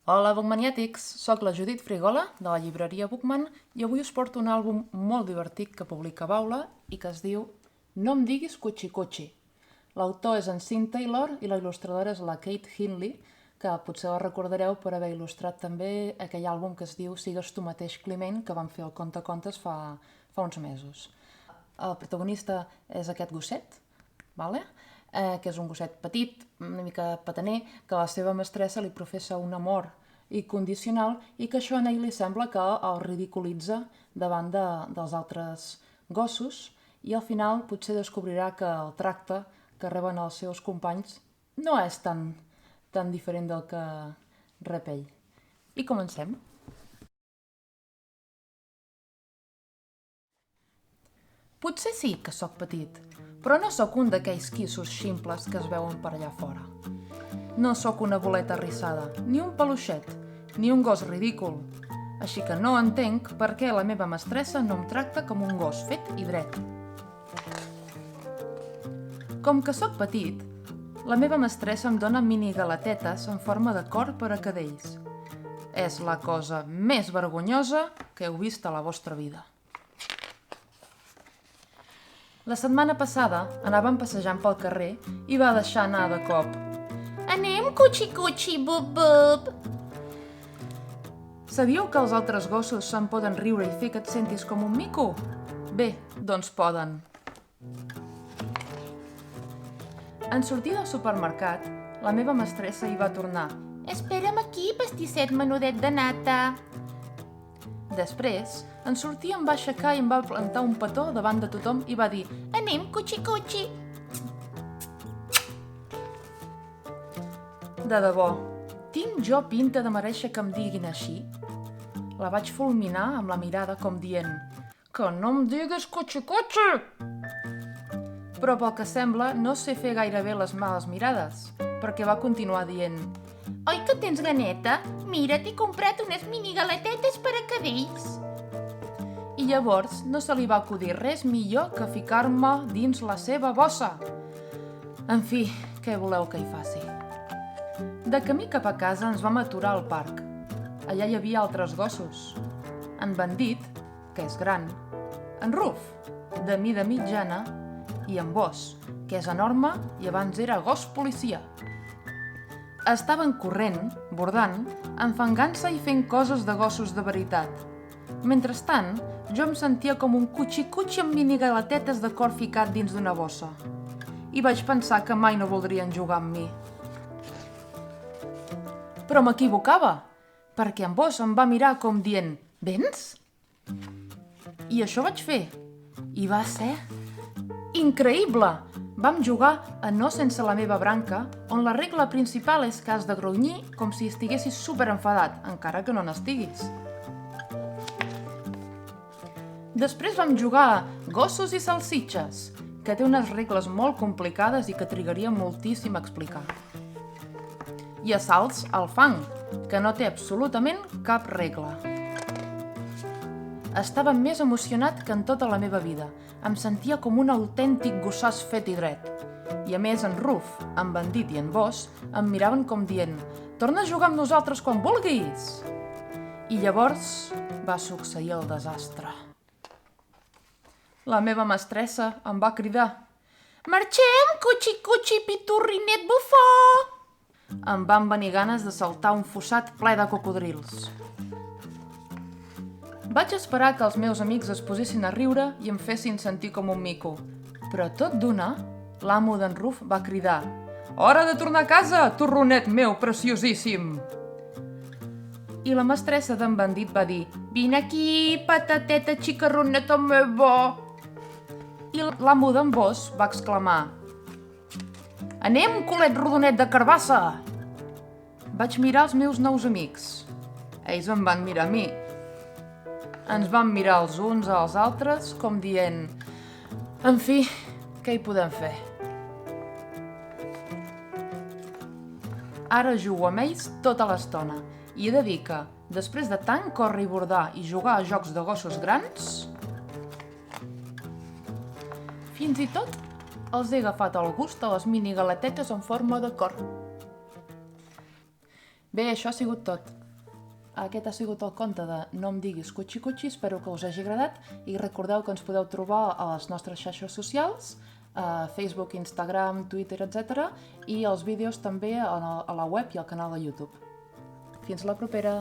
Hola, Bookmaniàtics! Soc la Judit Frigola, de la llibreria Bookman, i avui us porto un àlbum molt divertit que publica Baula i que es diu No em diguis Cuchi Cuchi. L'autor és en Sean Taylor i la il·lustradora és la Kate Hindley, que potser la recordareu per haver il·lustrat també aquell àlbum que es diu Sigues tu mateix, Climent, que vam fer al Contacontes fa uns mesos. El protagonista és aquest gosset, que és un gosset petit, una mica petaner, que la seva mestressa li professa un amor incondicional i que això a ell li sembla que el ridiculitza davant dels altres gossos i al final potser descobrirà que el tracte que reben els seus companys no és tan diferent del que rep ell. I comencem. Potser sí que sóc petit, però no sóc un d'aquells quissos ximples que es veuen per allà fora. No sóc una boleta arrissada, ni un peluixet, ni un gos ridícul. Així que no entenc per què la meva mestressa no em tracta com un gos fet i dret. Com que sóc petit, la meva mestressa em dona mini galatetes en forma de cor per a cadells. És la cosa més vergonyosa que heu vist a la vostra vida. La setmana passada anàvem passejant pel carrer i va deixar anar de cop. Anem, cuchi cuchi, bub bub! Sabíeu que els altres gossos se'n poden riure i fer que et sentis com un mico? Bé, doncs poden. En sortir del supermercat, la meva mestressa hi va tornar. Espera'm aquí, pastisset menudet de nata. Després, en sortir em va aixecar i em va plantar un petó davant de tothom i va dir Anem, cuchi cuchi! De debò, tinc jo pinta de mereixer que em diguin així? La vaig fulminar amb la mirada com dient Que no em diguis cuchi cuchi! Però pel que sembla no sé fer gaire bé les males mirades, perquè va continuar dient Oi que tens ganeta? Mira, t'he comprat unes mini galetetes per a cadells. I llavors no se li va acudir res millor que ficar-me dins la seva bossa. En fi, què voleu que hi faci? De camí cap a casa ens vam aturar al parc. Allà hi havia altres gossos. En Bandit, que és gran, en Ruf, de mida mitjana, i en Boss, que és enorme i abans era gos policia. Estaven corrent, bordant, enfangant-se i fent coses de gossos de veritat. Mentrestant, jo em sentia com un cuchi-cuchi amb minigalatetes de cor ficat dins d'una bossa. I vaig pensar que mai no voldrien jugar amb mi. Però m'equivocava, perquè en Boss em va mirar com dient «Vens?» I això vaig fer. I va ser increïble! Vam jugar a No sense la meva branca, on la regla principal és que has de grunyir com si estiguessis superenfadat, encara que no n'estiguis. Després vam jugar a Gossos i salsitxes, que té unes regles molt complicades i que trigaria moltíssim a explicar. I a salts al fang, que no té absolutament cap regla. Estava més emocionat que en tota la meva vida. Em sentia com un autèntic gossàs fet i dret. I a més en Ruf, en Bandit i en Boss em miraven com dient «Torna a jugar amb nosaltres quan vulguis!» I llavors va succeir el desastre. La meva mestressa em va cridar «Marxem, cuchi cuchi, piturrinet bufó!» Em van venir ganes de saltar un fossat ple de cocodrils. Vaig esperar que els meus amics es posessin a riure i em fessin sentir com un mico. Però tot d'una, l'amo d'en Ruf va cridar «Hora de tornar a casa, torronet meu preciosíssim!» I la mestressa d'en Bandit va dir «Vine aquí, patateta xicarroneta meva!» I l'amo d'en Boss va exclamar «Anem, culet rodonet de carbassa!» Vaig mirar els meus nous amics. Ells em van mirar a mi. Ens vam mirar els uns als altres com dient «En fi, què hi podem fer?» Ara jugo amb ells tota l'estona i he de dir que, després de tant córrer i bordar i jugar a jocs de gossos grans, fins i tot els he agafat el gust a les mini galetetes en forma de cor. Bé, això ha sigut tot. Aquest ha sigut el conte de No em diguis Cuchi Cuchi, espero que us hagi agradat i recordeu que ens podeu trobar a les nostres xarxes socials, a Facebook, Instagram, Twitter, etc. I els vídeos també a la web i al canal de YouTube. Fins la propera!